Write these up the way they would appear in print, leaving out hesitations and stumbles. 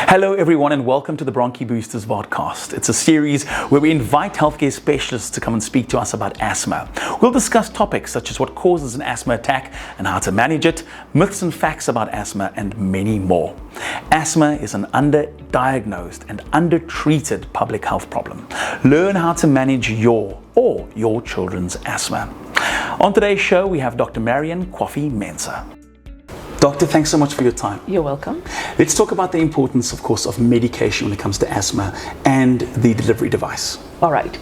Hello everyone and welcome to the Bronki Boosters podcast. It's a series where we invite healthcare specialists to come and speak to us about asthma. We'll discuss topics such as what causes an asthma attack and how to manage it, myths and facts about asthma, and many more. Asthma is an underdiagnosed and undertreated public health problem. Learn how to manage your or your children's asthma. On today's show, we have Dr. Marian Kwofie-Mensah. Doctor, thanks so much for your time. You're welcome. Let's talk about the importance, of course, of medication when it comes to asthma and the delivery device. All right.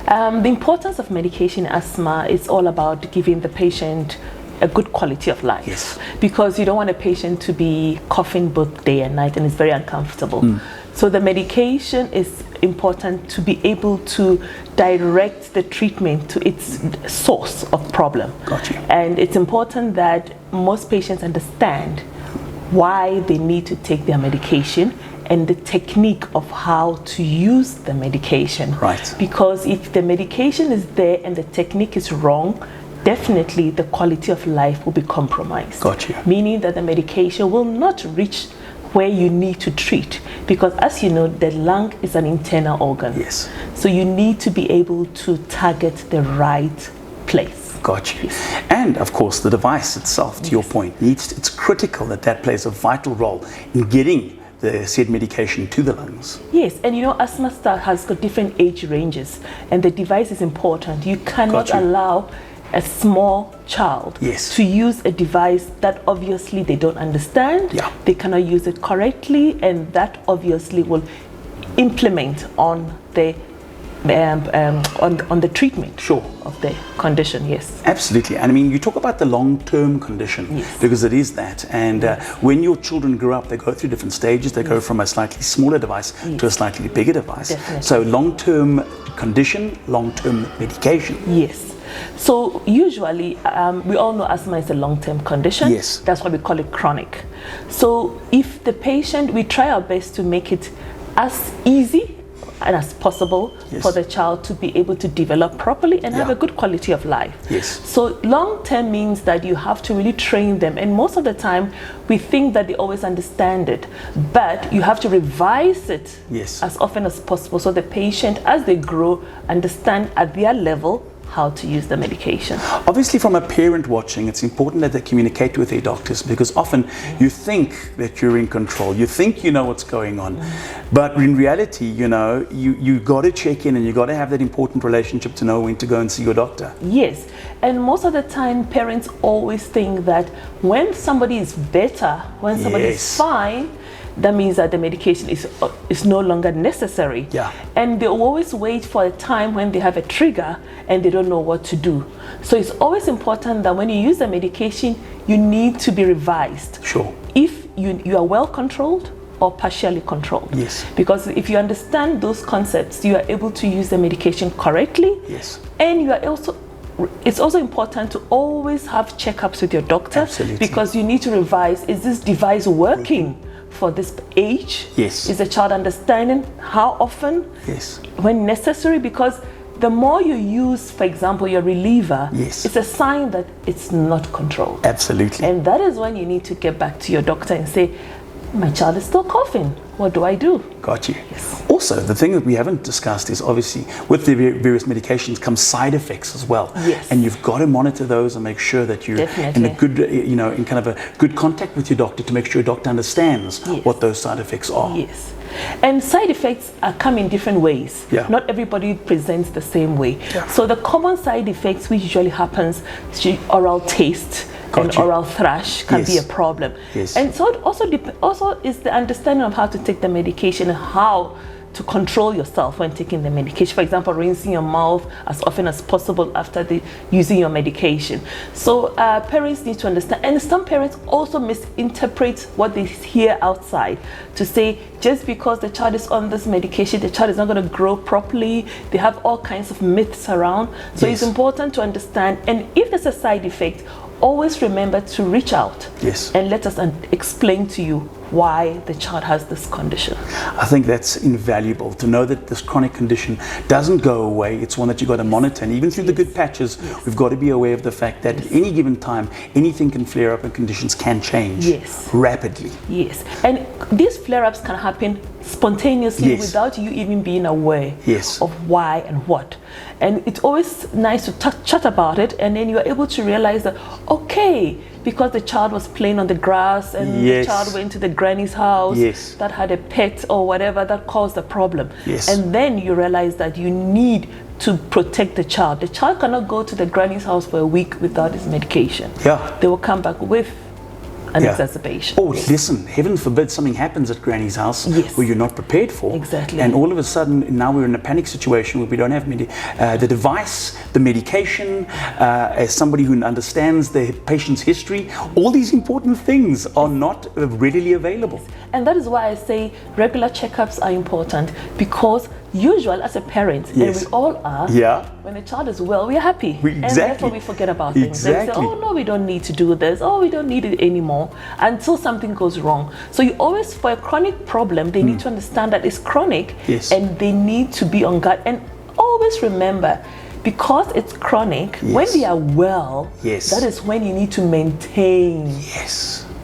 The importance of medication in asthma is all about giving the patient a good quality of life. Yes. Because you don't want a patient to be coughing both day and night, and it's very uncomfortable. So the medication is important to be able to direct the treatment to its source of problem. Got you. And it's important that most patients understand why they need to take their medication and the technique of how to use the medication. Right. Because if the medication is there and the technique is wrong, definitely the quality of life will be compromised. Got you. Meaning that the medication will not reach where you need to treat, because as you know, the lung is an internal organ. Yes. So you need to be able to target the right place. Got you. Yes. And of course, the device itself, to your point, it's critical that plays a vital role in getting the said medication to the lungs. Yes, and you know, asthma has got different age ranges, and the device is important. You cannot allow a small child to use a device that obviously they don't understand. Yeah. They cannot use it correctly, and that obviously will implement on the on the treatment of the condition. Yes, absolutely. And I mean, you talk about the long-term condition, because it is that. And when your children grow up, they go through different stages. They go from a slightly smaller device to a slightly bigger device. Definitely. So long-term condition, long-term medication. Yes. So usually, we all know asthma is a long-term condition. Yes. That's why we call it chronic. So if the patient, we try our best to make it as easy and as possible for the child to be able to develop properly and have a good quality of life. Yes. So long-term means that you have to really train them, and most of the time we think that they always understand it, but you have to revise it as often as possible so the patient, as they grow, understand at their level how to use the medication. Obviously, from a parent watching, it's important that they communicate with their doctors, because often you think that you're in control, you think you know what's going on, but in reality, you know, you got to check in and you got to have that important relationship to know when to go and see your doctor. Yes, and most of the time parents always think that when somebody is better, when somebody is fine, that means that the medication is no longer necessary. Yeah. And they always wait for a time when they have a trigger and they don't know what to do. So it's always important that when you use the medication, you need to be revised. Sure. If you are well controlled or partially controlled. Yes. Because if you understand those concepts, you are able to use the medication correctly. Yes. And you are also, it's also important to always have checkups with your doctor. Absolutely. Because you need to revise, is this device working for this age? Yes. Is the child understanding how often? Yes. When necessary? Because the more you use, for example, your reliever, it's a sign that it's not controlled. Absolutely. And that is when you need to get back to your doctor and say, my child is still coughing. What do I do? Got you. Yes. Also, the thing that we haven't discussed is obviously with the various medications come side effects as well. Yes. And you've got to monitor those and make sure that you're in a good, you know, in kind of a good contact with your doctor to make sure your doctor understands what those side effects are. Yes. And side effects come in different ways. Yeah. Not everybody presents the same way. Yeah. So the common side effects which usually happens is oral taste. And oral thrush can be a problem. Yes. And so it also is the understanding of how to take the medication and how to control yourself when taking the medication. For example, rinsing your mouth as often as possible after using your medication. So parents need to understand, and some parents also misinterpret what they hear outside to say just because the child is on this medication, the child is not going to grow properly. They have all kinds of myths around. So it's important to understand, and if there's a side effect, always remember to reach out Yes. and let us explain to you why the child has this condition. I think that's invaluable to know that this chronic condition doesn't go away. It's one that you've got to monitor, and even through the good patches, we've got to be aware of the fact that at any given time, anything can flare up and conditions can change rapidly. Yes, and these flare-ups can happen spontaneously without you even being aware of why and what. And it's always nice to chat about it, and then you're able to realize that, okay, because the child was playing on the grass and the child went to the granny's house that had a pet or whatever, that caused the problem. And then you realize that you need to protect the child. The child cannot go to the granny's house for a week without his medication. They will come back with an exacerbation. Oh, listen, heaven forbid something happens at granny's house where you're not prepared for. Exactly. And all of a sudden, now we're in a panic situation where we don't have the device, the medication, as somebody who understands the patient's history. All these important things are not readily available. And that is why I say regular checkups are important, because usual as a parent, and we all are, when a child is well, we are happy. And therefore we forget about things. And we say, oh no, we don't need to do this. Oh, we don't need it anymore, until something goes wrong. So you always, for a chronic problem, they need to understand that it's chronic, and they need to be on guard. And always remember, because it's chronic, when they are well, that is when you need to maintain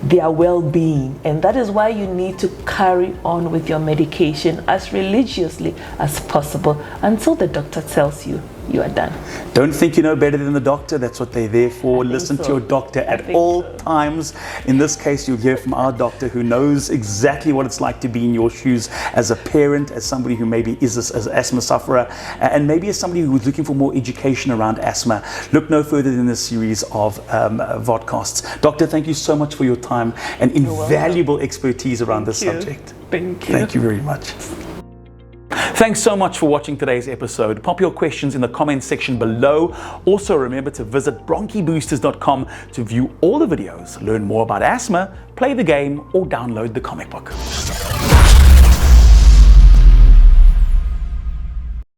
their well-being, and that is why you need to carry on with your medication as religiously as possible until the doctor tells you you are done. Don't think you know better than the doctor. That's what they're there for. Listen to your doctor at all times. In this case, you'll hear from our doctor, who knows exactly what it's like to be in your shoes as a parent, as somebody who maybe is as an asthma sufferer, and maybe as somebody who's looking for more education around asthma. Look no further than this series of vodcasts. Doctor, thank you so much for your time and invaluable expertise around this subject. Thank you. Thank you very much. Thanks so much for watching today's episode. Pop your questions in the comments section below. Also remember to visit bronkiboosters.com to view all the videos, learn more about asthma, play the game, or download the comic book.